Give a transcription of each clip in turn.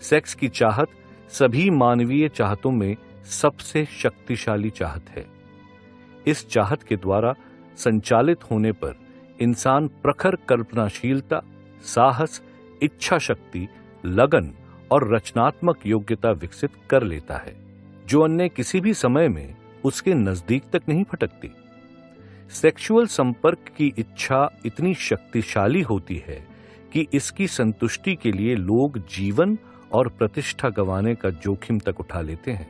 Sex की चाहत सभी मानवीय चाहतों में सबसे शक्तिशाली चाहत है। इस चाहत के द्वारा संचालित होने पर इंसान प्रखर कल्पनाशीलता, साहस, इच्छा शक्ति, लगन और रचनात्मक योग्यता विकसित कर लेता है, जो अन्य किसी भी समय में उसके नजदीक तक नहीं फटकती। सेक्सुअल संपर्क की इच्छा इतनी शक्तिशाली होती है कि इसकी संतुष्टि के लिए लोग जीवन और प्रतिष्ठा गंवाने का जोखिम तक उठा लेते हैं।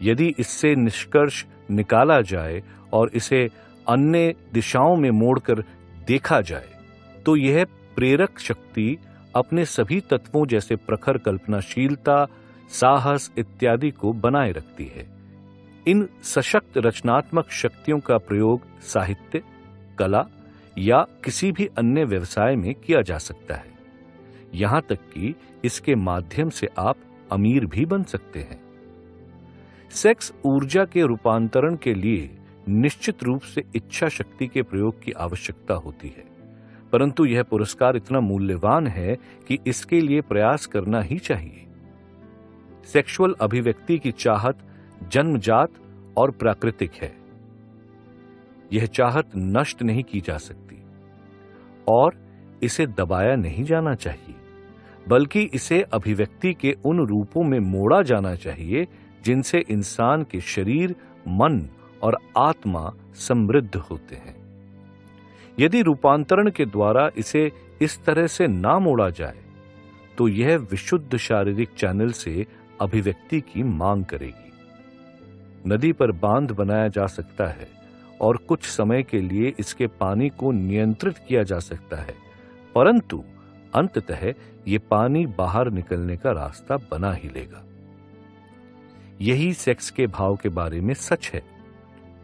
यदि इससे निष्कर्ष निकाला जाए और इसे अन्य दिशाओं में मोड़कर देखा जाए, तो यह प्रेरक शक्ति अपने सभी तत्वों जैसे प्रखर कल्पनाशीलता, साहस इत्यादि को बनाए रखती है। इन सशक्त रचनात्मक शक्तियों का प्रयोग साहित्य, कला या किसी भी अन्य व्यवसाय में किया जा सकता है। यहां तक कि इसके माध्यम से आप अमीर भी बन सकते हैं। सेक्स ऊर्जा के रूपांतरण के लिए निश्चित रूप से इच्छा शक्ति के प्रयोग की आवश्यकता होती है, परंतु यह पुरस्कार इतना मूल्यवान है कि इसके लिए प्रयास करना ही चाहिए। सेक्सुअल अभिव्यक्ति की चाहत जन्मजात और प्राकृतिक है। यह चाहत नष्ट नहीं की जा सकती और इसे दबाया नहीं जाना चाहिए, बल्कि इसे अभिव्यक्ति के उन रूपों में मोड़ा जाना चाहिए जिनसे इंसान के शरीर, मन और आत्मा समृद्ध होते हैं। यदि रूपांतरण के द्वारा इसे इस तरह से ना मोड़ा जाए, तो यह विशुद्ध शारीरिक चैनल से अभिव्यक्ति की मांग करेगी। नदी पर बांध बनाया जा सकता है और कुछ समय के लिए इसके पानी को नियंत्रित किया जा सकता है, परंतु अंततः ये पानी बाहर निकलने का रास्ता बना ही लेगा। यही सेक्स के भाव के बारे में सच है।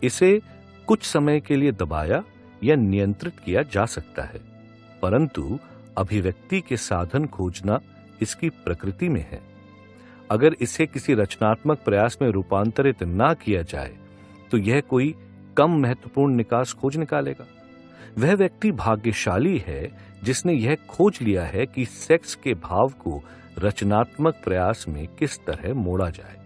इसे कुछ समय के लिए दबाया या नियंत्रित किया जा सकता है, परंतु अभिव्यक्ति के साधन खोजना इसकी प्रकृति में है। अगर इसे किसी रचनात्मक प्रयास में रूपांतरित ना किया जाए, तो यह कोई कम महत्वपूर्ण निकास खोज निकालेगा। वह व्यक्ति भाग्यशाली है जिसने यह खोज लिया है कि सेक्स के भाव को रचनात्मक प्रयास में किस तरह मोड़ा जाए।